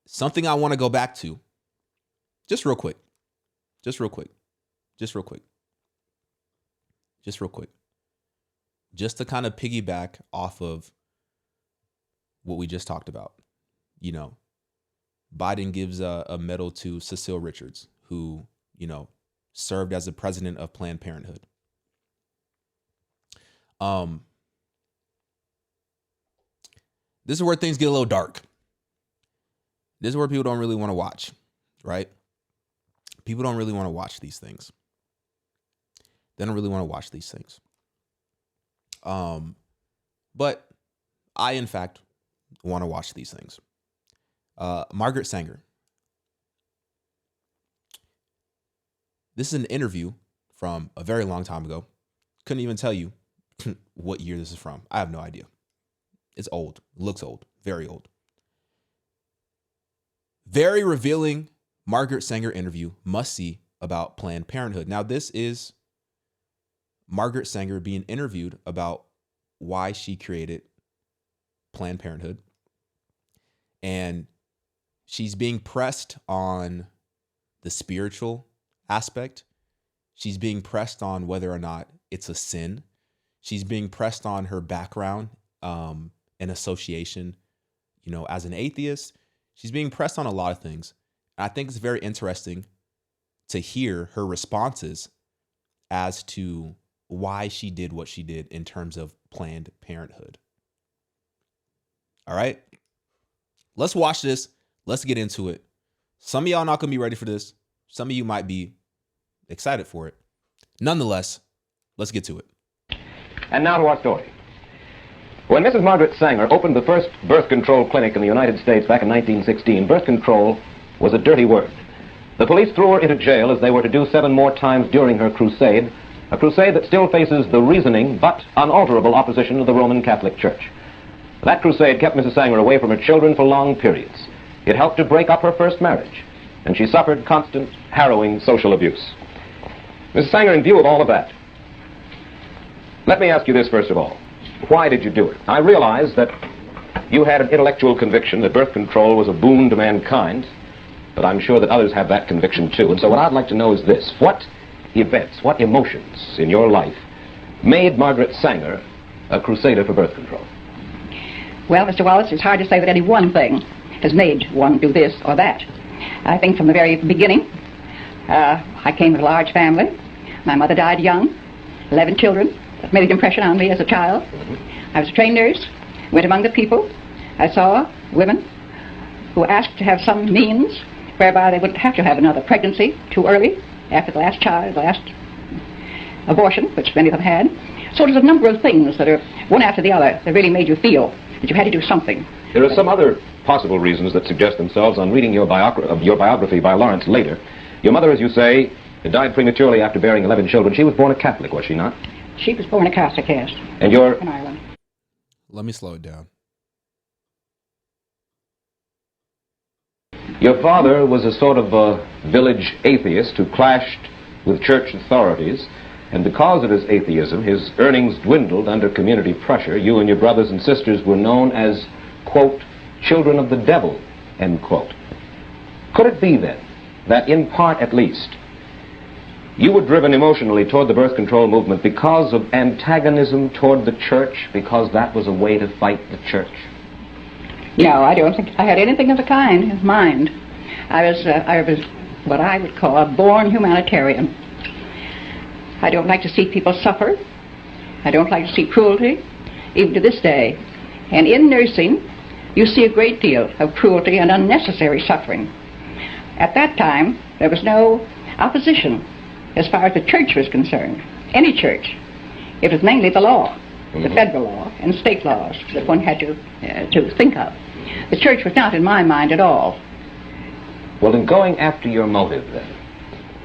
something I want to go back to just real quick, just real quick, just real quick, just real quick, just to kind of piggyback off of what we just talked about. You know, Biden gives a medal to Cecile Richards, who, you know, served as the president of Planned Parenthood. This is where things get a little dark. This is where people don't really want to watch, right? People don't really want to watch these things. They don't really want to watch these things. But I, in fact, want to watch these things. Margaret Sanger. This is an interview from a very long time ago. Couldn't even tell you what year this is from. I have no idea. It's old. It looks old. Very old. Very revealing Margaret Sanger interview, must see, about Planned Parenthood. Now, this is Margaret Sanger being interviewed about why she created Planned Parenthood. And she's being pressed on the spiritual aspect. She's being pressed on whether or not it's a sin. She's being pressed on her background and association, you know, as an atheist. She's being pressed on a lot of things. And I think it's very interesting to hear her responses as to why she did what she did in terms of Planned Parenthood. All right, let's watch this. Let's get into it. Some of y'all not going to be ready for this. Some of you might be excited for it. Nonetheless, let's get to it. And now to our story. When Mrs. Margaret Sanger opened the first birth control clinic in the United States back in 1916, birth control was a dirty word. The police threw her into jail, as they were to do 7 more times during her crusade, a crusade that still faces the reasoning but unalterable opposition of the Roman Catholic Church. That crusade kept Mrs. Sanger away from her children for long periods. It helped to break up her first marriage, and she suffered constant, harrowing social abuse. Mrs. Sanger, in view of all of that, let me ask you this first of all. Why did you do it? I realize that you had an intellectual conviction that birth control was a boon to mankind, but I'm sure that others have that conviction too. And so what I'd like to know is this. What events, what emotions in your life made Margaret Sanger a crusader for birth control? Well, Mr. Wallace, it's hard to say that any one thing has made one do this or that. I think from the very beginning, I came of a large family. My mother died young, 11 children. That made an impression on me as a child. I was a trained nurse, went among the people. I saw women who asked to have some means whereby they wouldn't have to have another pregnancy too early, after the last child, the last abortion, which many of them had. So there's a number of things that are one after the other that really made you feel that you had to do something. There are some other possible reasons that suggest themselves on reading your biography by Lawrence later. Your mother, as you say, died prematurely after bearing 11 children. She was born a Catholic, was she not? She was born a Catholic, yes. And you're... in Ireland. Let me slow it down. Your father was a sort of a village atheist who clashed with church authorities, and because of his atheism, his earnings dwindled under community pressure. You and your brothers and sisters were known as, quote, children of the devil, end quote. Could it be then that in part at least you were driven emotionally toward the birth control movement because of antagonism toward the church, because that was a way to fight the church? No, I don't think I had anything of the kind in mind. I was what I would call a born humanitarian. I don't like to see people suffer. I don't like to see cruelty, even to this day. And in nursing, you see a great deal of cruelty and unnecessary suffering. At that time, there was no opposition as far as the church was concerned, any church. It was mainly the law, the federal law and state laws that one had to think of. The church was not in my mind at all. Well, in going after your motive then,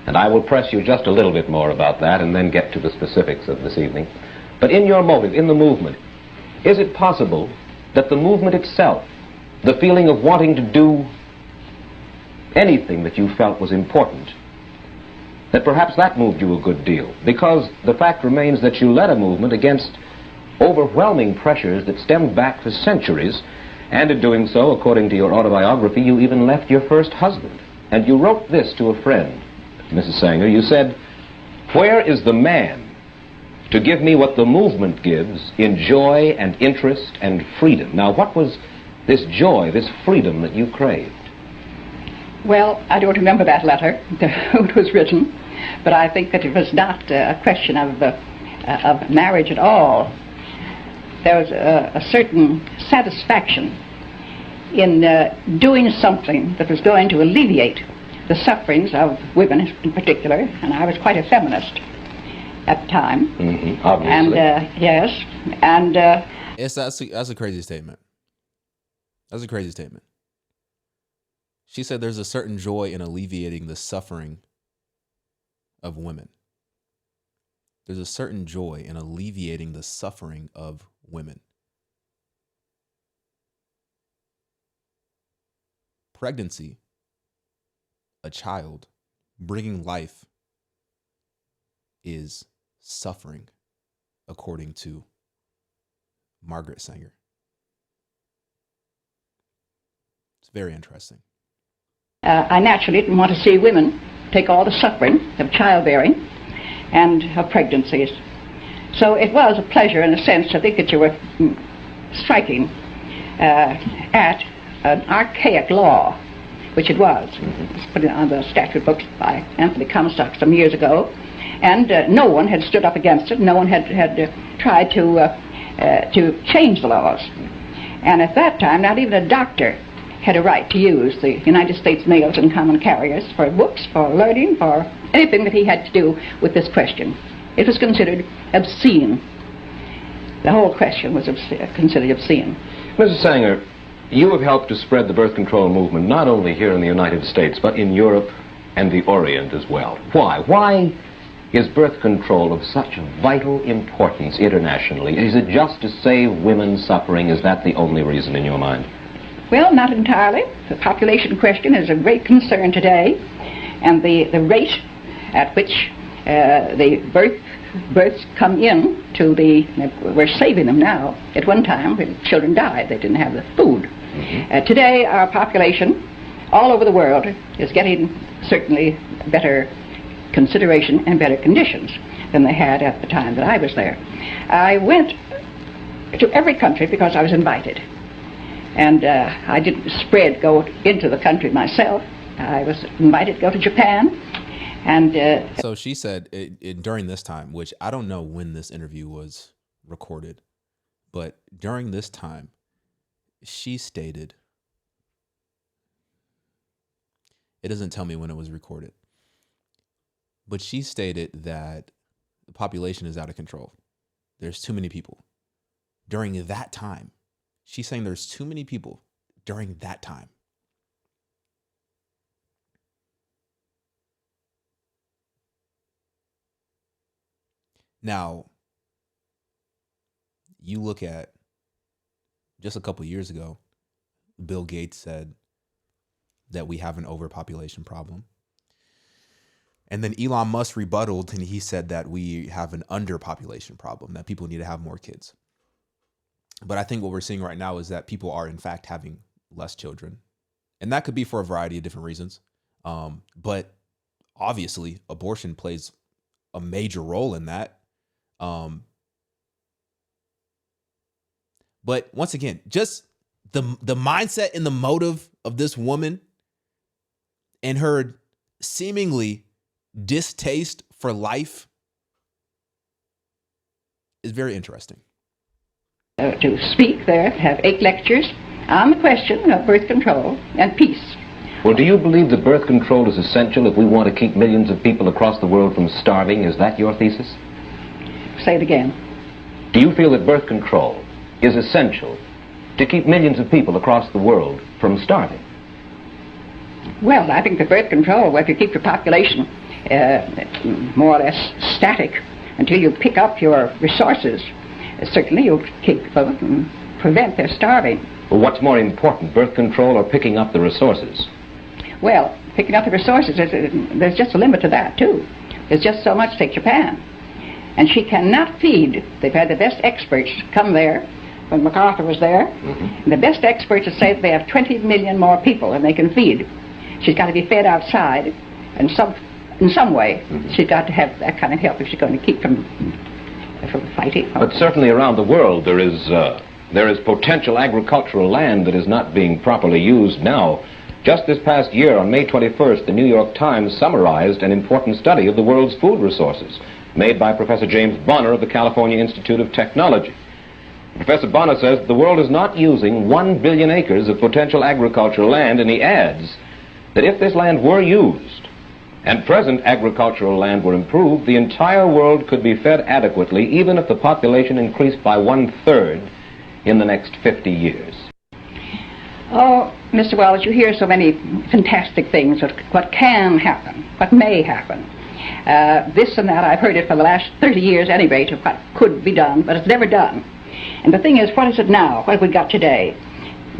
and I will press you just a little bit more about that and then get to the specifics of this evening, but in your motive, in the movement, is it possible that the movement itself, the feeling of wanting to do anything that you felt was important, that perhaps that moved you a good deal? Because the fact remains that you led a movement against overwhelming pressures that stemmed back for centuries, And in doing so, according to your autobiography, you even left your first husband. And you wrote this to a friend, Mrs. Sanger. You said, "Where is the man to give me what the movement gives in joy and interest and freedom?" Now, what was this joy, this freedom that you craved? Well, I don't remember that letter, who it was written, but I think that it was not a question of marriage at all. There was a certain satisfaction in doing something that was going to alleviate the sufferings of women in particular, and I was quite a feminist at the time. Mm-hmm, obviously. And yes, and That's a crazy statement. That's a crazy statement. She said there's a certain joy in alleviating the suffering of women. There's a certain joy in alleviating the suffering of women. Pregnancy, a child, bringing life is suffering, according to Margaret Sanger. It's very interesting. I naturally didn't want to see women take all the suffering of childbearing and of pregnancies. So it was a pleasure, in a sense, to think that you were striking at an archaic law, which it was. It was put on the statute books by Anthony Comstock some years ago, and no one had stood up against it. No one had tried to change the laws. And at that time, not even a doctor had a right to use the United States mails and common carriers for books, for learning, for anything that he had to do with this question. It was considered obscene. The whole question was considered obscene. Mrs. Sanger, you have helped to spread the birth control movement not only here in the United States, but in Europe and the Orient as well. Why? Why is birth control of such vital importance internationally? Is it just to save women's suffering? Is that the only reason in your mind? Well, not entirely. The population question is a great concern today, and the rate at which the births come in to we're saving them now. At one time, when children died, they didn't have the food. Mm-hmm. Today, our population all over the world is getting certainly better consideration and better conditions than they had at the time that I was there. I went to every country because I was invited. And I didn't go into the country myself. I was invited to go to Japan. And so she said during this time, which I don't know when this interview was recorded, but during this time, she stated, it doesn't tell me when it was recorded, but she stated that the population is out of control. There's too many people. During that time, she's saying there's too many people during that time. Now, you look at just a couple years ago, Bill Gates said that we have an overpopulation problem. And then Elon Musk rebutted and he said that we have an underpopulation problem, that people need to have more kids. But I think what we're seeing right now is that people are, in fact, having less children. And that could be for a variety of different reasons. But obviously, abortion plays a major role in that. But once again, just the mindset and the motive of this woman and her seemingly distaste for life is very interesting. To speak there, have 8 lectures on the question of birth control and peace. Well, do you believe that birth control is essential if we want to keep millions of people across the world from starving? Is that your thesis? Say it again. Do you feel that birth control is essential to keep millions of people across the world from starving? Well, I think that birth control, if you keep your population more or less static until you pick up your resources, certainly you'll keep them and prevent their starving. Well, what's more important, birth control or picking up the resources? Well, picking up the resources, there's just a limit to that, too. There's just so much. Take Japan. And she cannot feed. They've had the best experts come there when MacArthur was there. And the best experts would say that they have 20 million more people than they can feed. She's got to be fed outside, and in some way, she's got to have that kind of help if she's going to keep from fighting. But certainly around the world there is potential agricultural land that is not being properly used now. Just this past year, on May 21st, the New York Times summarized an important study of the world's food resources made by Professor James Bonner of the California Institute of Technology. Professor Bonner says the world is not using 1 billion acres of potential agricultural land, and he adds that if this land were used and present agricultural land were improved, the entire world could be fed adequately even if the population increased by 1/3 in the next 50 years. Oh, Mr. Wallace, you hear so many fantastic things of what can happen, what may happen. This and that, I've heard it for the last 30 years, at any rate, of what could be done, but it's never done. And the thing is, what is it now? What have we got today?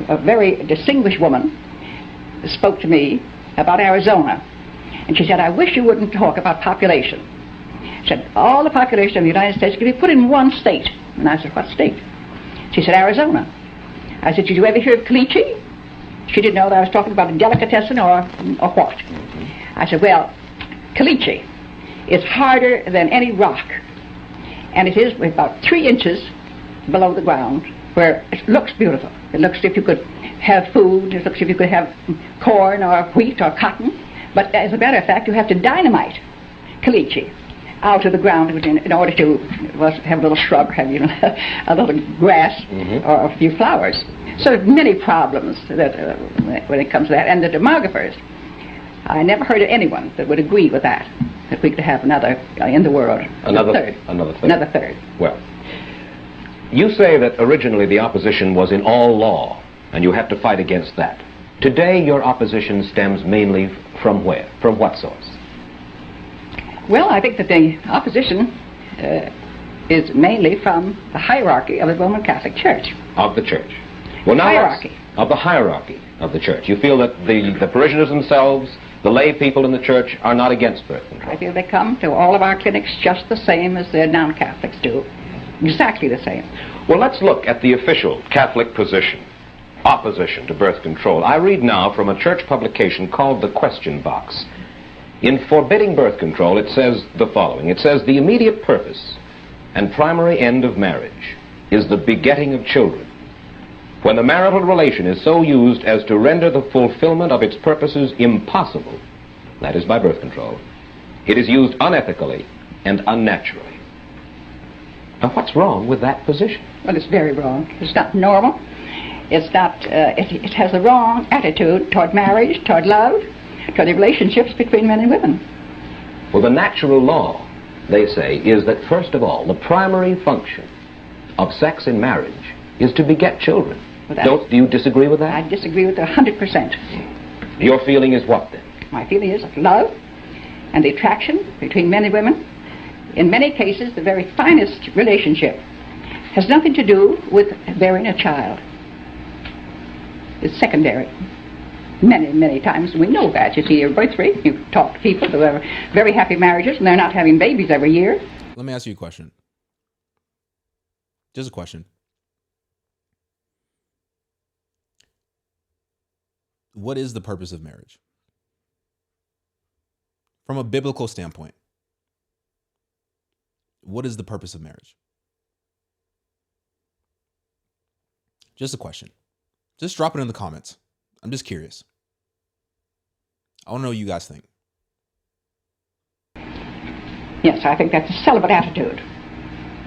A very distinguished woman spoke to me about Arizona, and she said, I wish you wouldn't talk about population. She said, all the population of the United States could be put in one state. And I said, what state? She said, Arizona. I said, did you ever hear of caliche? She didn't know that I was talking about a delicatessen or what. I said, well, caliche is harder than any rock, and it is about 3 inches below the ground, where it looks beautiful. It looks as if you could have food, it looks as if you could have corn or wheat or cotton, but as a matter of fact, you have to dynamite caliche out of the ground in order to have a little shrub, have a little grass or a few flowers. So many problems that when it comes to that. And the demographers, I never heard of anyone that would agree with that we could have another in the world, Another third. Well, you say that originally the opposition was in all law, and you have to fight against that. Today, your opposition stems mainly from where? From what source? Well, I think that the opposition is mainly from the hierarchy of the Roman Catholic Church. Of the Church. Well, now hierarchy. Of the hierarchy of the Church. You feel that the parishioners themselves, the lay people in the Church, are not against birth control? I feel they come to all of our clinics just the same as the non-Catholics do. Exactly the same. Well, let's look at the official Catholic position, opposition to birth control. I read now from a church publication called The Question Box. In forbidding birth control, it says the following. It says, the immediate purpose and primary end of marriage is the begetting of children. When the marital relation is so used as to render the fulfillment of its purposes impossible, that is by birth control, it is used unethically and unnaturally. Now, what's wrong with that position? Well, it's very wrong. It's not normal. It's not, it has the wrong attitude toward marriage, toward love, toward the relationships between men and women. Well, the natural law, they say, is that, first of all, the primary function of sex in marriage is to beget children. Well, do you disagree with that? I disagree with it 100%. Your feeling is what, then? My feeling is of love and the attraction between men and women. In many cases, the very finest relationship has nothing to do with bearing a child. It's secondary. Many, many times we know that. You see your birth rate, you talk to people who have very happy marriages and they're not having babies every year. Let me ask you a question. Just a question. What is the purpose of marriage? From a biblical standpoint, what is the purpose of marriage? Just a question. Just drop it in the comments. I'm just curious. I want to know what you guys think. Yes, I think that's a celibate attitude.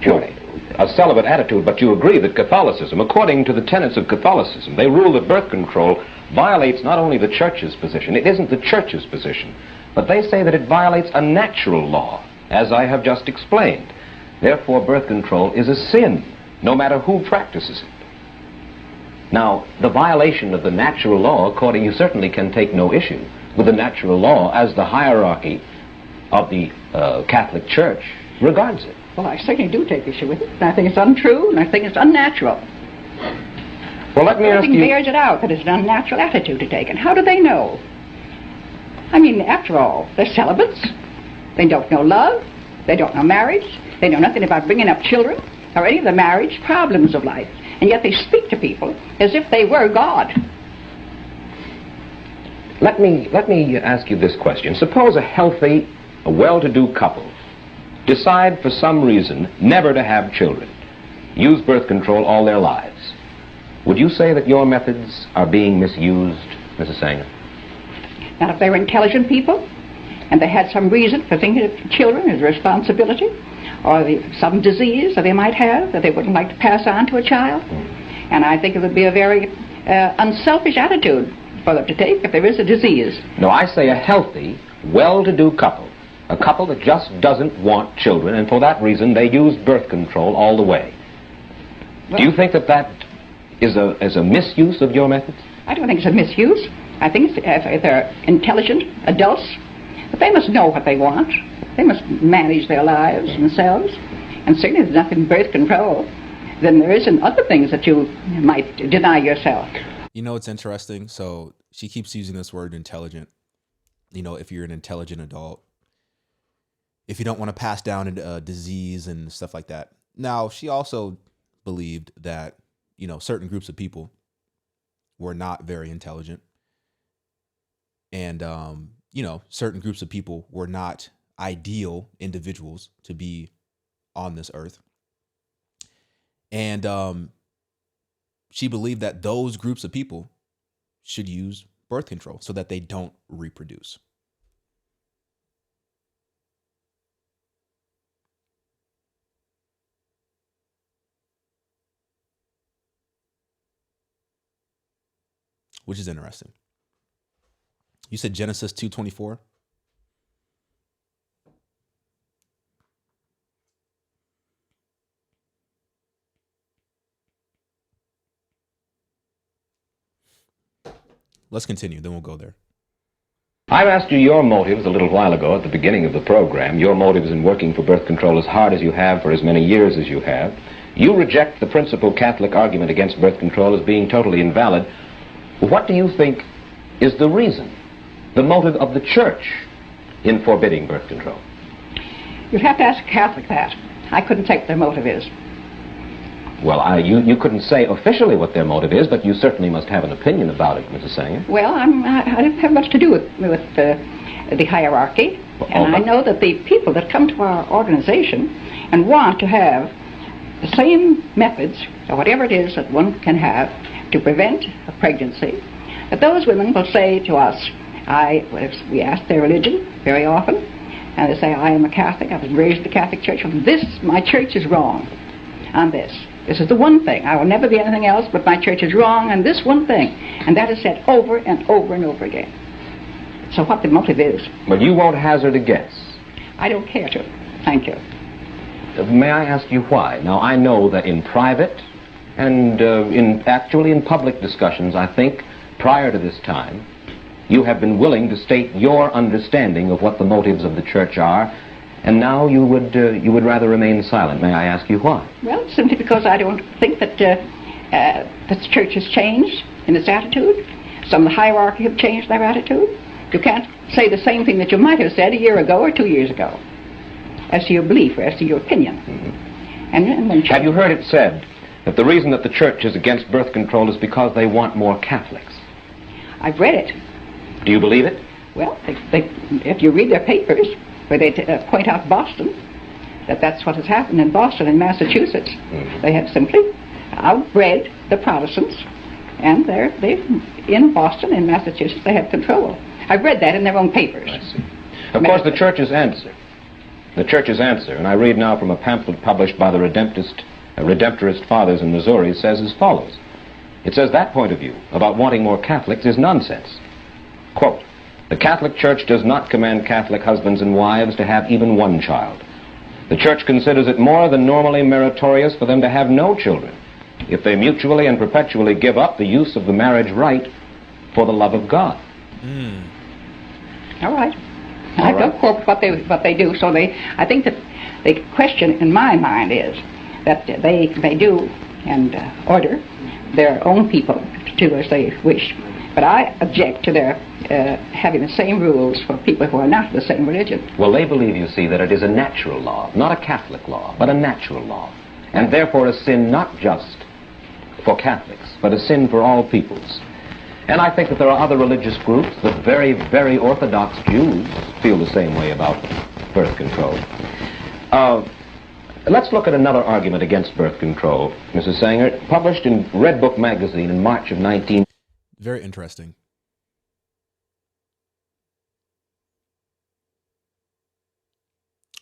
Purely. A celibate attitude, but you agree that Catholicism, according to the tenets of Catholicism, they rule that birth control violates not only the Church's position, it isn't the Church's position, but they say that it violates a natural law, as I have just explained. Therefore, birth control is a sin, no matter who practices it. Now, the violation of the natural law, according, you certainly can take no issue with the natural law as the hierarchy of the Catholic Church regards it. Well, I certainly do take issue with it. And I think it's untrue, and I think it's unnatural. Well, let me ask you... bears it out that it's an unnatural attitude to take. And how do they know? I mean, after all, they're celibates. They don't know love. They don't know marriage. They know nothing about bringing up children or any of the marriage problems of life. and yet they speak to people as if they were God. Let me ask you this question. Suppose a healthy, a well-to-do couple decide for some reason never to have children, use birth control all their lives. Would you say that your methods are being misused, Mrs. Sanger? Now, if they were intelligent people, and they had some reason for thinking of children as a responsibility, or some disease that they might have that they wouldn't like to pass on to a child, and I think it would be a very unselfish attitude for them to take if there is a disease. No, I say a healthy, well-to-do couple, a couple that just doesn't want children, and for that reason they use birth control all the way. Well, do you think that that is a misuse of your methods? I don't think it's a misuse. I think if they're intelligent adults, but they must know what they want. They must manage their lives themselves. And certainly there's nothing in birth control than there is in other things that you might deny yourself. You know, it's interesting. So she keeps using this word intelligent. You know, if you're an intelligent adult, if you don't want to pass down a disease and stuff like that. Now, she also believed that, you know, certain groups of people were not very intelligent. And, you know, certain groups of people were not ideal individuals to be on this earth. And she believed that those groups of people should use birth control so that they don't reproduce. Which is interesting. You said Genesis 2:24. Let's continue, then we'll go there. I've asked you your motives a little while ago at the beginning of the program, your motives in working for birth control as hard as you have for as many years as you have. You reject the principal Catholic argument against birth control as being totally invalid. What do you think is the reason, the motive of the Church in forbidding birth control? You'd have to ask a Catholic that. I couldn't say what their motive is. Well, you couldn't say officially what their motive is, but you certainly must have an opinion about it, Mrs. Sanger. Well, I don't have much to do with the hierarchy. And I know that the people that come to our organization and want to have the same methods, or whatever it is that one can have to prevent a pregnancy, that those women will say to us, we ask their religion very often, and they say, I am a Catholic, I was raised in the Catholic Church, my church is wrong on this. This is the one thing. I will never be anything else, but my church is wrong on this one thing. And that is said over and over and over again. So what the motive is. But you won't hazard a guess. I don't care to. Thank you. May I ask you why? Now, I know that in private and actually in public discussions, I think, prior to this time, you have been willing to state your understanding of what the motives of the Church are, and now you would rather remain silent. May I ask you why? Well, simply because I don't think that the Church has changed in its attitude. Some of the hierarchy have changed their attitude. You can't say the same thing that you might have said a year ago or 2 years ago, as to your belief or as to your opinion. Mm-hmm. And when have you heard it said that the reason that the Church is against birth control is because they want more Catholics? I've read it. Do you believe it? Well, if you read their papers, where they point out Boston, that's what has happened in Boston and Massachusetts. Mm-hmm. They have simply outbred the Protestants, and they in Boston and Massachusetts they have control. I've read that in their own papers. I see. Of course, the Church's answer, and I read now from a pamphlet published by the Redemptorist Fathers in Missouri, says as follows. It says that point of view about wanting more Catholics is nonsense. Quote, the Catholic Church does not command Catholic husbands and wives to have even one child. The Church considers it more than normally meritorious for them to have no children if they mutually and perpetually give up the use of the marriage rite for the love of God. All right. I don't quote what they do. So I think that the question in my mind is that they do and order their own people to do as they wish. But I object to their having the same rules for people who are not the same religion. Well, they believe, you see, that it is a natural law, not a Catholic law, but a natural law, and therefore a sin not just for Catholics, but a sin for all peoples. And I think that there are other religious groups, the very, very Orthodox Jews feel the same way about birth control. Let's look at another argument against birth control, Mrs. Sanger, published in Red Book magazine in March of 19... Very interesting.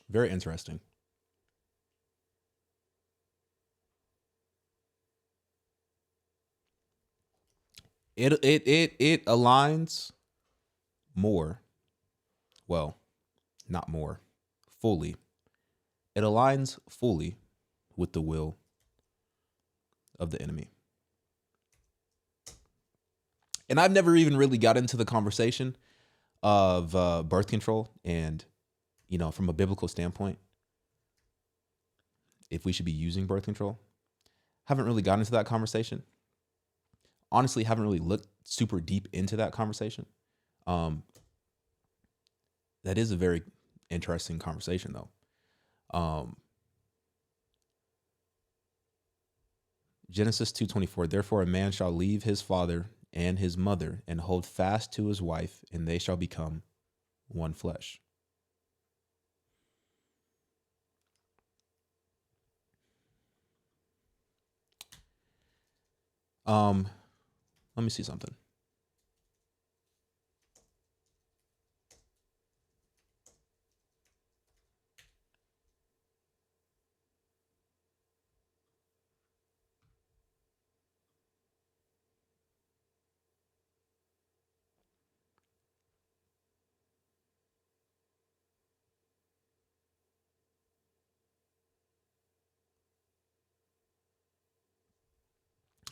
Very interesting. It aligns more. Well, not more. Fully. It aligns fully with the will of the enemy. And I've never even really got into the conversation of birth control and, you know, from a biblical standpoint, if we should be using birth control. Haven't really gotten into that conversation. Honestly, haven't really looked super deep into that conversation. That is a very interesting conversation, though. Genesis 2:24, therefore a man shall leave his father and his mother and hold fast to his wife, and they shall become one flesh. Let me see something.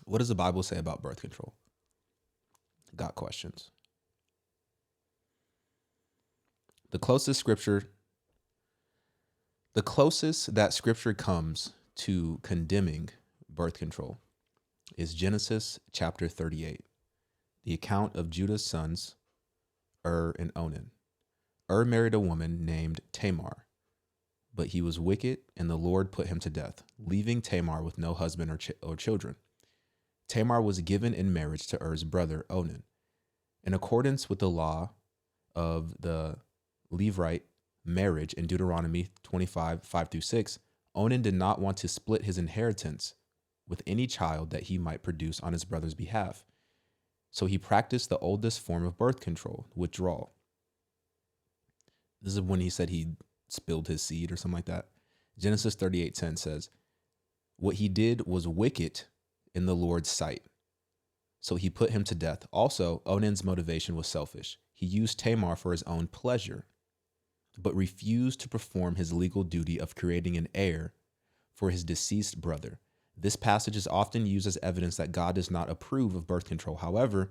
What does the Bible say about birth control? Got questions. The closest that scripture comes to condemning birth control is Genesis chapter 38, the account of Judah's sons, and Onan. Married a woman named Tamar, but he was wicked, and the Lord put him to death, leaving Tamar with no husband or children. Tamar was given in marriage to Er's brother Onan. In accordance with the law of the Levite marriage in Deuteronomy 25, 5-6, Onan did not want to split his inheritance with any child that he might produce on his brother's behalf. So he practiced the oldest form of birth control, withdrawal. This is when he said he spilled his seed or something like that. Genesis 38:10 says, what he did was wicked in the Lord's sight. So he put him to death. Also, Onan's motivation was selfish. He used Tamar for his own pleasure, but refused to perform his legal duty of creating an heir for his deceased brother. This passage is often used as evidence that God does not approve of birth control. However,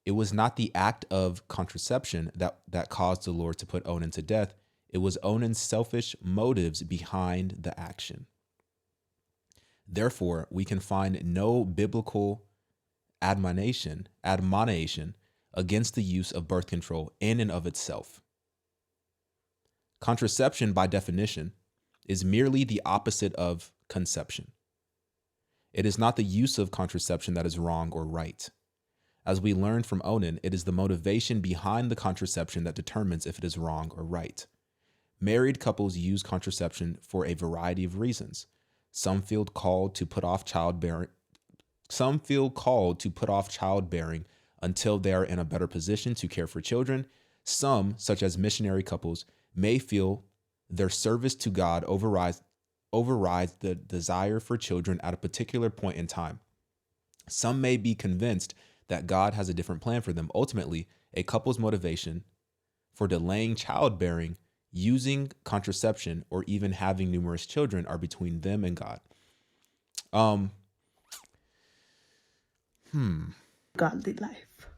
it was not the act of contraception that caused the Lord to put Onan to death. It was Onan's selfish motives behind the action. Therefore, we can find no biblical admonition against the use of birth control in and of itself. Contraception, by definition, is merely the opposite of conception. It is not the use of contraception that is wrong or right. As we learned from Onan, it is the motivation behind the contraception that determines if it is wrong or right. Married couples use contraception for a variety of reasons. Some feel called to put off childbearing until they are in a better position to care for children. Some, such as missionary couples, may feel their service to God overrides the desire for children at a particular point in time. Some may be convinced that God has a different plan for them. Ultimately, a couple's motivation for delaying childbearing, using contraception, or even having numerous children are between them and God. Godly life.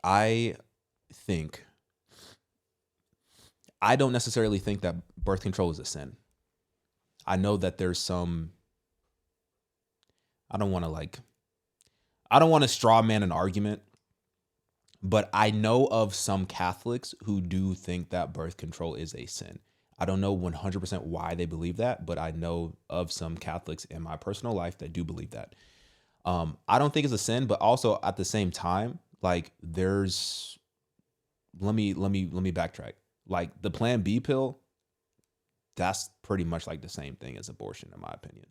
I don't necessarily think that birth control is a sin. I know that there's some, I don't want to straw man an argument, but I know of some Catholics who do think that birth control is a sin. I don't know 100% why they believe that, but I know of some Catholics in my personal life that do believe that. I don't think it's a sin, but also at the same time, like there's, let me backtrack. Like the Plan B pill, that's pretty much like the same thing as abortion, in my opinion.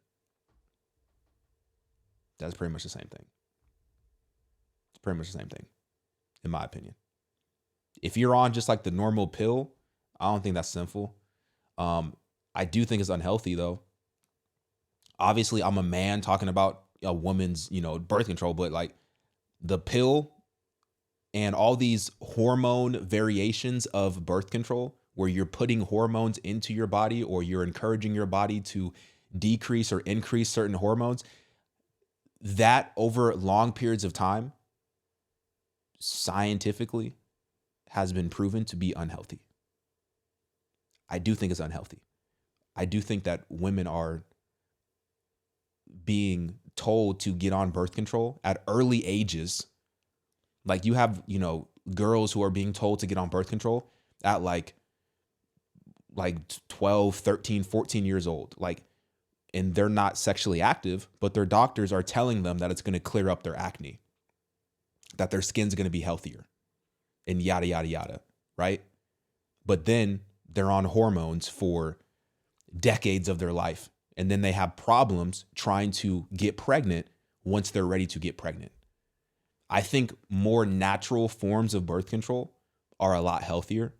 That's pretty much the same thing. It's pretty much the same thing, in my opinion. If you're on just like the normal pill, I don't think that's sinful. I do think it's unhealthy though. Obviously, I'm a man talking about a woman's, birth control, but like the pill and all these hormone variations of birth control where you're putting hormones into your body or you're encouraging your body to decrease or increase certain hormones, that over long periods of time, scientifically has been proven to be unhealthy. I do think it's unhealthy. I do think that women are being told to get on birth control at early ages. Like you have, girls who are being told to get on birth control at like 12, 13, 14 years old. Like, and they're not sexually active, but their doctors are telling them that it's going to clear up their acne, that their skin's going to be healthier and yada, yada, yada. Right. But then they're on hormones for decades of their life. And then they have problems trying to get pregnant once they're ready to get pregnant. I think more natural forms of birth control are a lot healthier.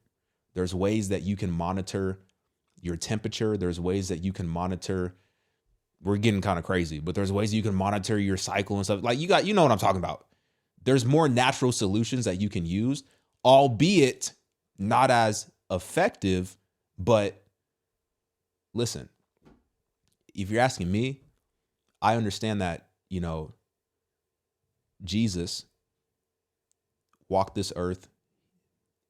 There's ways that you can monitor your temperature. There's ways that you can monitor, we're getting kind of crazy, but there's ways you can monitor your cycle and stuff. Like you know what I'm talking about. There's more natural solutions that you can use, albeit not as effective. But listen, if you're asking me, I understand that, Jesus walked this earth.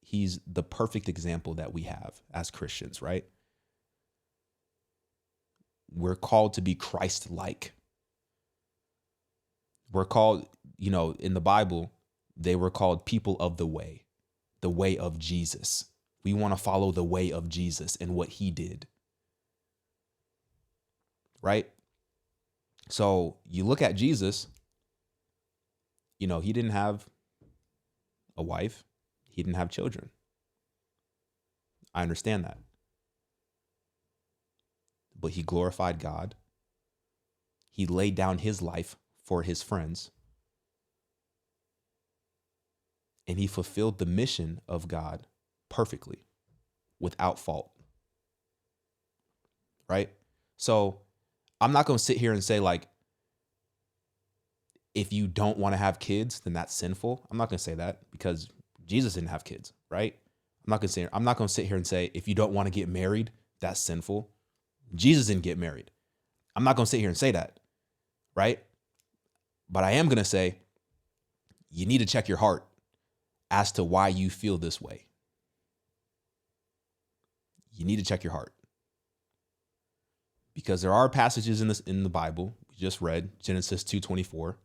He's the perfect example that we have as Christians, right? We're called to be Christ-like. We're called, in the Bible, they were called people of the way of Jesus. We want to follow the way of Jesus and what he did. Right? So you look at Jesus, he didn't have a wife. He didn't have children. I understand that. But he glorified God. He laid down his life for his friends. And he fulfilled the mission of God perfectly, without fault. Right? So I'm not going to sit here and say like, if you don't want to have kids, then that's sinful. I'm not going to say that because Jesus didn't have kids, right? I'm not going to sit here and say, if you don't want to get married, that's sinful. Jesus didn't get married. I'm not going to sit here and say that, right? But I am going to say, you need to check your heart as to why you feel this way. You need to check your heart. Because there are passages in the Bible, we just read, Genesis 2:24.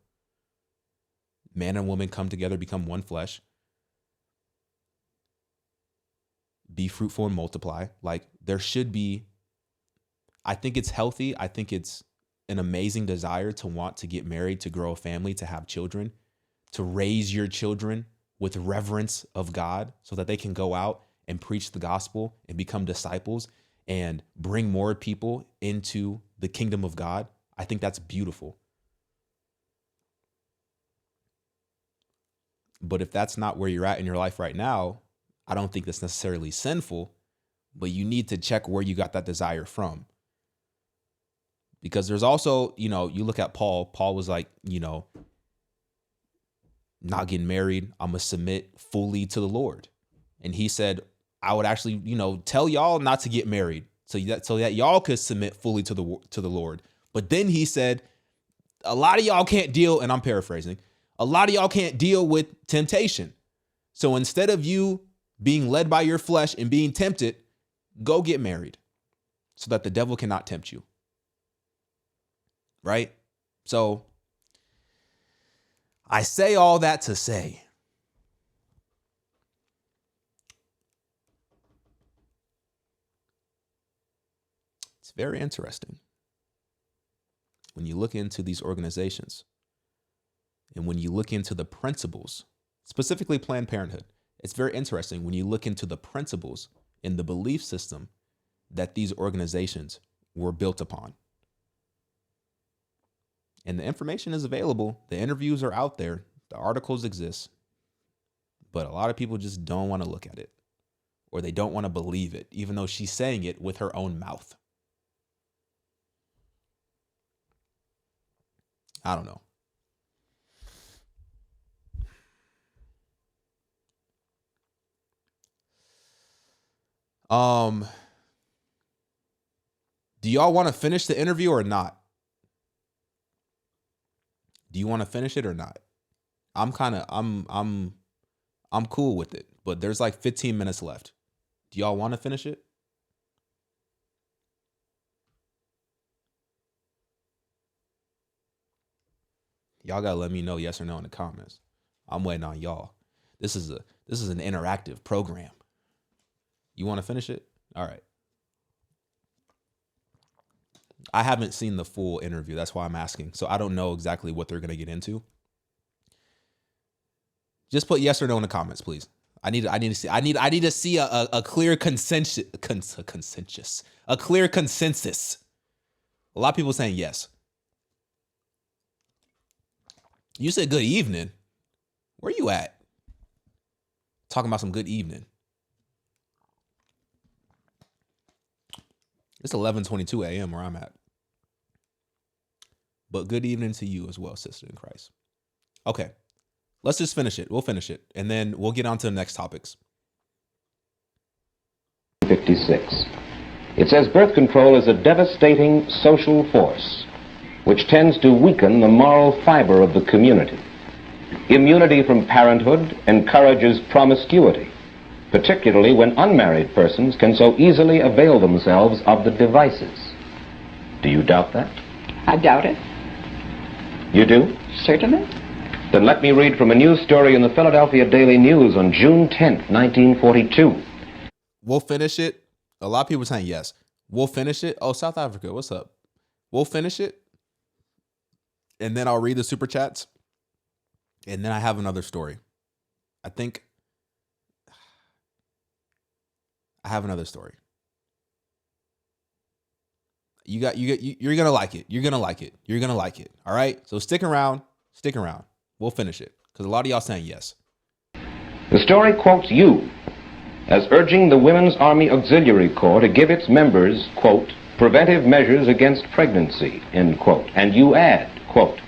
Man and woman come together, become one flesh. Be fruitful and multiply. Like there should be, I think it's healthy. I think it's an amazing desire to want to get married, to grow a family, to have children, to raise your children with reverence of God so that they can go out and preach the gospel and become disciples and bring more people into the kingdom of God. I think that's beautiful. But if that's not where you're at in your life right now, I don't think that's necessarily sinful, but you need to check where you got that desire from. Because there's also, you look at Paul. Paul was like, not getting married. I'm going to submit fully to the Lord. And he said, I would actually, tell y'all not to get married so that y'all could submit fully to the Lord. But then he said, a lot of y'all can't deal, and I'm paraphrasing, a lot of y'all can't deal with temptation. So instead of you being led by your flesh and being tempted, go get married so that the devil cannot tempt you. Right? So I say all that to say, It's very interesting. When you look into these organizations and when you look into the principles, specifically Planned Parenthood, it's very interesting when you look into the principles and the belief system that these organizations were built upon. And the information is available. The interviews are out there. The articles exist. But a lot of people just don't want to look at it, or they don't want to believe it, even though she's saying it with her own mouth. I don't know. Do y'all want to finish the interview or not? Do you want to finish it or not? I'm cool with it, but there's like 15 minutes left. Do y'all want to finish it? Y'all gotta let me know yes or no in the comments. I'm waiting on y'all. This is an interactive program. You want to finish it? All right. I haven't seen the full interview. That's why I'm asking. So I don't know exactly what they're gonna get into. Just put yes or no in the comments, please. I need to see a clear consensus. A clear consensus. A lot of people saying yes. You said good evening. Where you at? Talking about some good evening. It's 11:22 a.m. where I'm at. But good evening to you as well, sister in Christ. Okay. Let's just finish it. We'll finish it. And then we'll get on to the next topics. 56. It says birth control is a devastating social force which tends to weaken the moral fiber of the community. Immunity from parenthood encourages promiscuity, particularly when unmarried persons can so easily avail themselves of the devices. Do you doubt that? I doubt it. You do? Certainly. Then let me read from a news story in the Philadelphia Daily News on June 10th, 1942. We'll finish it. A lot of people saying yes. We'll finish it. Oh, South Africa, what's up? We'll finish it. And then I'll read the super chats. And then I have another story. I have another story. You're gonna like it. You're gonna like it. You're gonna like it. All right. So stick around. Stick around. We'll finish it because a lot of y'all saying yes. The story quotes you as urging the Women's Army Auxiliary Corps to give its members, quote, preventive measures against pregnancy, end quote. And you add, quote,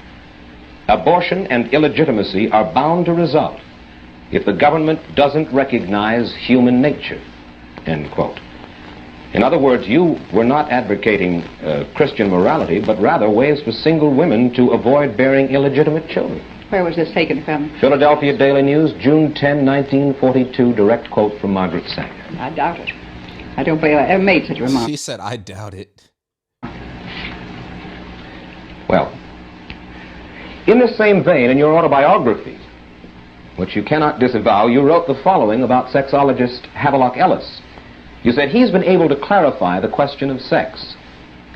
abortion and illegitimacy are bound to result if the government doesn't recognize human nature, end quote. In other words, you were not advocating Christian morality, but rather ways for single women to avoid bearing illegitimate children. Where was this taken from? Philadelphia Daily News, June 10, 1942, direct quote from Margaret Sanger. I doubt it. I don't believe I ever made such a remark. She said, I doubt it. Well, in the same vein, in your autobiography, which you cannot disavow, you wrote the following about sexologist Havelock Ellis. You said he's been able to clarify the question of sex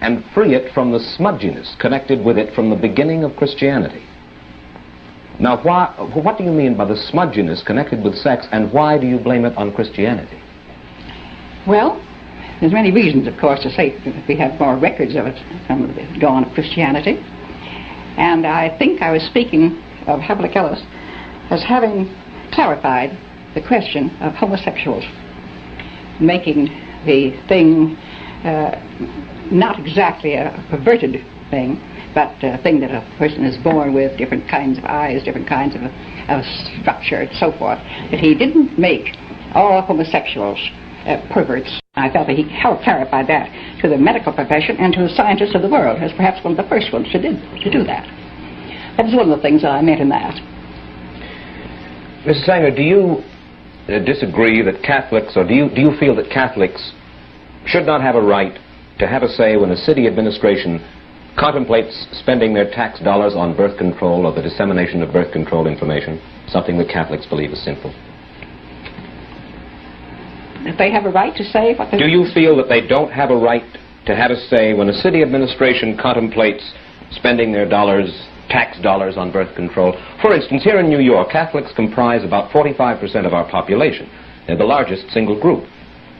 and free it from the smudginess connected with it from the beginning of Christianity. Now, what do you mean by the smudginess connected with sex, and why do you blame it on Christianity? Well, there's many reasons, of course, to say that we have more records of it from the dawn of Christianity. And I think I was speaking of Havelock Ellis as having clarified the question of homosexuals, making the thing not exactly a perverted thing, but a thing that a person is born with, different kinds of eyes, different kinds of structure, and so forth. That he didn't make all homosexuals perverts. I felt that he helped clarify that to the medical profession and to the scientists of the world, as perhaps one of the first ones to do that. That was one of the things that I meant in that. Mrs. Sanger, do you disagree that Catholics, or do you feel that Catholics should not have a right to have a say when a city administration contemplates spending their tax dollars on birth control or the dissemination of birth control information, something that Catholics believe is sinful? If they have a right to say what they... Do you feel that they don't have a right to have a say when a city administration contemplates spending their dollars, tax dollars, on birth control? For instance, here in New York, Catholics comprise about 45% of our population. They're the largest single group.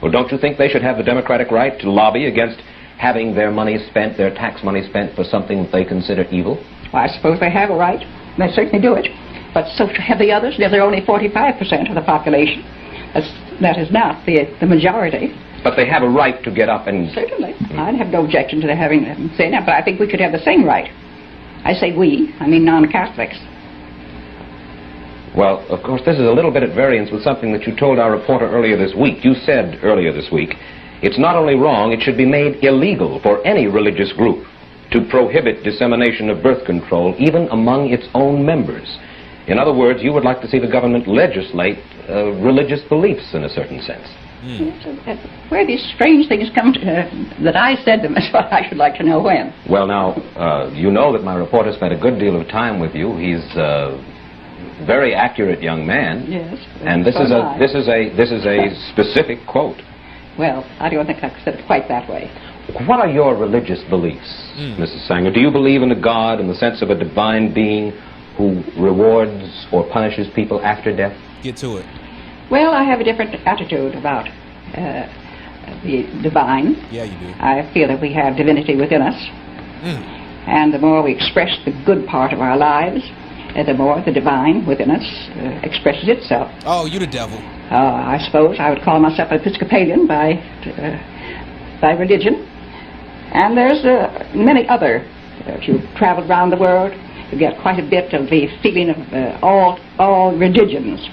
Well, don't you think they should have the democratic right to lobby against having their money spent, their tax money spent, for something that they consider evil? Well, I suppose they have a right. They certainly do it. But so have the others. They're only 45% of the population. That is not the majority. But they have a right to get up and... Certainly. I'd have no objection to their having them say that, but I think we should have the same right. I say we, I mean non-Catholics. Well, of course, this is a little bit at variance with something that you told our reporter earlier this week. You said earlier this week, it's not only wrong, it should be made illegal for any religious group to prohibit dissemination of birth control, even among its own members. In other words, you would like to see the government legislate religious beliefs in a certain sense. Where these strange things come to, that I said them is what I should like to know when. Well, now, you know that my reporter spent a good deal of time with you. He's a very accurate young man. Yes. And this is a specific quote. Well, I don't think I said it quite that way. What are your religious beliefs, Mrs. Sanger? Do you believe in a God in the sense of a divine being who rewards or punishes people after death? Get to it. Well, I have a different attitude about the divine. Yeah, you do. I feel that we have divinity within us. And the more we express the good part of our lives, the more the divine within us expresses itself. Oh, you the devil. I suppose I would call myself an Episcopalian by religion. And there's many other. If you travel around the world, you get quite a bit of the feeling of all religions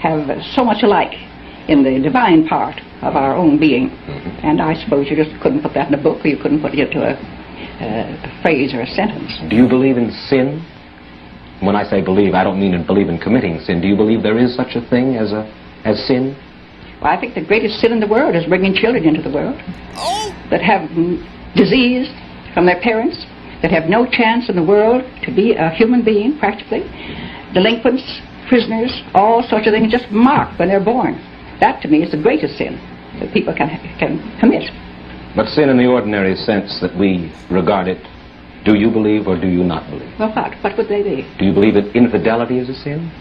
have so much alike in the divine part of our own being. And I suppose you just couldn't put that in a book, or you couldn't put it into a phrase or a sentence. Do you believe in sin? When I say believe, I don't mean believe in committing sin. Do you believe there is such a thing as sin? Well, I think the greatest sin in the world is bringing children into the world that have disease from their parents, that have no chance in the world to be a human being, practically. Delinquents, prisoners, all sorts of things just marked when they're born. That, to me, is the greatest sin that people can commit. But sin in the ordinary sense that we regard it, do you believe or do you not believe? Well, what would they be? Do you believe that infidelity is a sin?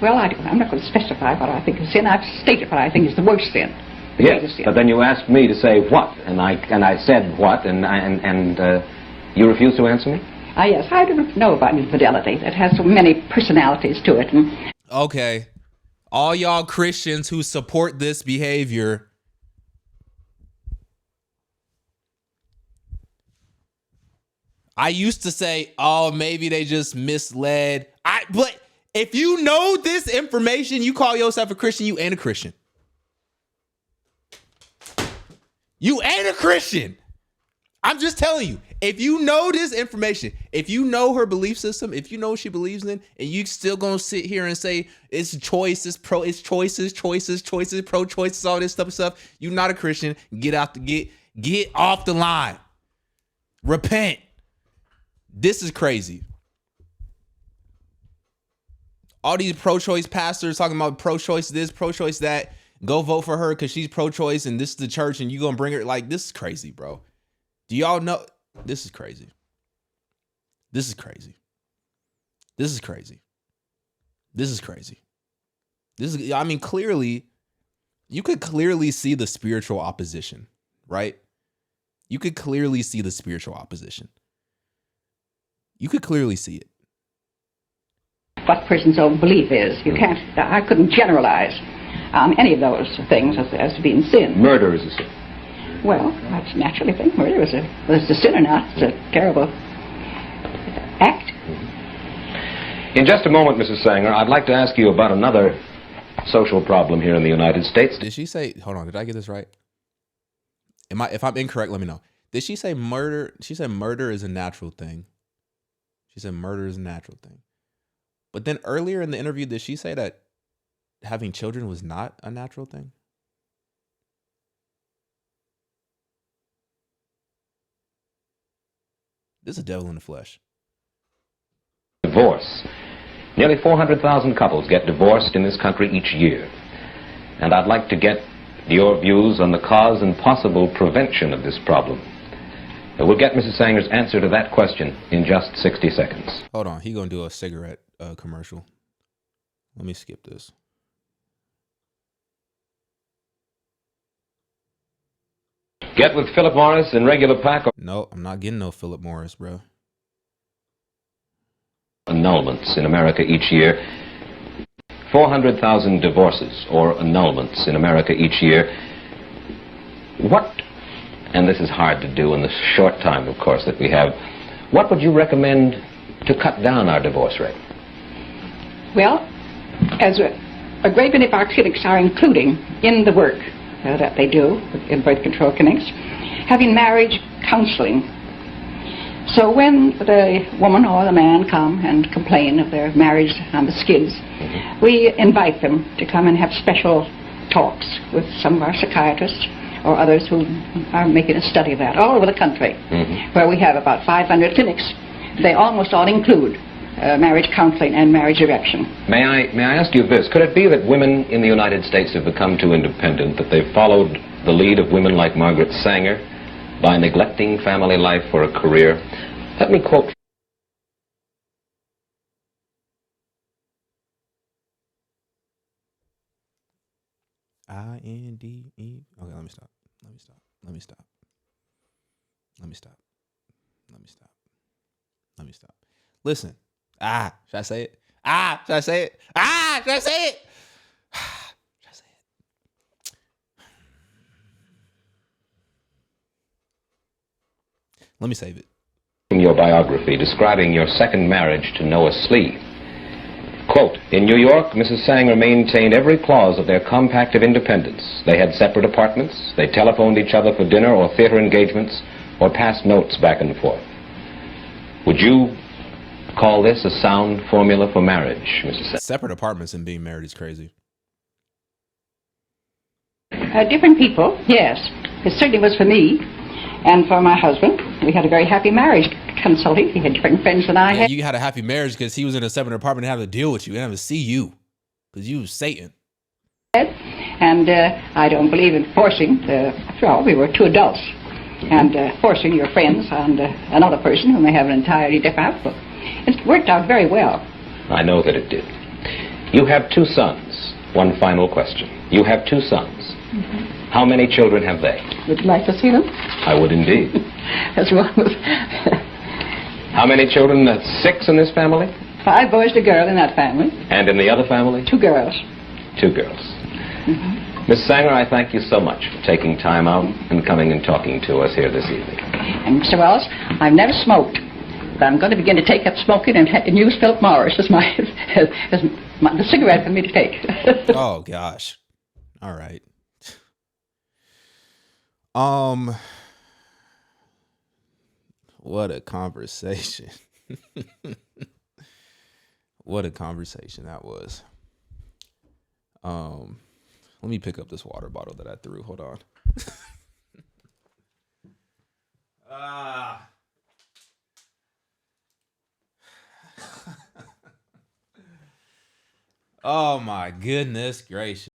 Well, I'm not going to specify what I think is sin. I've stated what I think is the worst sin. Yes, but then you asked me to say what, and I said what, and you refused to answer me? Yes, I don't know about infidelity. It has so many personalities to it. Okay. All y'all Christians who support this behavior, I used to say, oh, maybe they just misled. But if you know this information, you call yourself a Christian, you ain't a Christian. You ain't a Christian. I'm just telling you, if you know this information, if you know her belief system, if you know what she believes in, and you still gonna sit here and say it's choices, pro-choices, all this stuff, you're not a Christian. Get off the line. Repent. This is crazy. All these pro-choice pastors talking about pro-choice this, pro-choice that. Go vote for her because she's pro-choice and this is the church and you gonna bring her. Like, this is crazy, bro. Do y'all know? This is crazy. This is crazy. This is crazy. This is crazy. This is, I mean, clearly, you could clearly see the spiritual opposition, right? You could clearly see the spiritual opposition. You could clearly see it. What a person's own belief is. I couldn't generalize any of those things as being sin. Murder is a sin. Well, that's naturally a thing. Murder is a sin or not. It's a terrible act. In just a moment, Mrs. Sanger, I'd like to ask you about another social problem here in the United States. Did she say, hold on, did I get this right? If I'm incorrect, let me know. Did she say murder? She said murder is a natural thing. She said murder is a natural thing. But then earlier in the interview, did she say that having children was not a natural thing? This is a devil in the flesh. Divorce. Nearly 400,000 couples get divorced in this country each year. And I'd like to get your views on the cause and possible prevention of this problem. We'll get Mrs. Sanger's answer to that question in just 60 seconds. Hold on, he gonna do a cigarette commercial. Let me skip this. Get with Philip Morris in regular pack. No, I'm not getting no Philip Morris, bro. Annulments in America each year. 400,000 divorces or annulments in America each year. What, and this is hard to do in the short time, of course, that we have, what would you recommend to cut down our divorce rate? Well, as a great many of our clinics are including in the work that they do in birth control clinics, having marriage counseling. So when the woman or the man come and complain of their marriage on the skids, we invite them to come and have special talks with some of our psychiatrists or others who are making a study of that all over the country, where we have about 500 clinics. They almost all include marriage counseling and marriage direction. May I ask you this? Could it be that women in the United States have become too independent, that they've followed the lead of women like Margaret Sanger by neglecting family life for a career? Let me quote. INDE. Okay, let me stop. Let me stop. Let me stop. Let me stop. Let me stop. Let me stop. Listen. Should I say it? Should I say it? Should I say it? Should I say it? Let me save it. In your biography, describing your second marriage to Noah Slee. Quote, in New York, Mrs. Sanger maintained every clause of their compact of independence. They had separate apartments. They telephoned each other for dinner or theater engagements or passed notes back and forth. Would you call this a sound formula for marriage, Mrs. Sanger? Separate apartments and being married is crazy. Different people, yes. It certainly was for me and for my husband. We had a very happy marriage consulting. He had different friends than I had. You had a happy marriage because he was in a separate apartment and had to deal with you and have to see you because you was Satan. And I don't believe in forcing. After all, we were two adults. And forcing your friends on another person who may have an entirely different outlook. It worked out very well. I know that it did. You have two sons. One final question. You have two sons. How many children have they? Would you like to see them? I would indeed. As well as How many children? 6 in this family? 5 boys and a girl in that family. And in the other family? 2 girls. 2 girls. Miss Sanger, I thank you so much for taking time out and coming and talking to us here this evening. And Mr. Wells, I've never smoked, but I'm going to begin to take up smoking and use Philip Morris as the cigarette for me to take. Oh gosh. All right. What a conversation. What a conversation that was. Let me pick up this water bottle that I threw. Hold on. Oh my goodness gracious.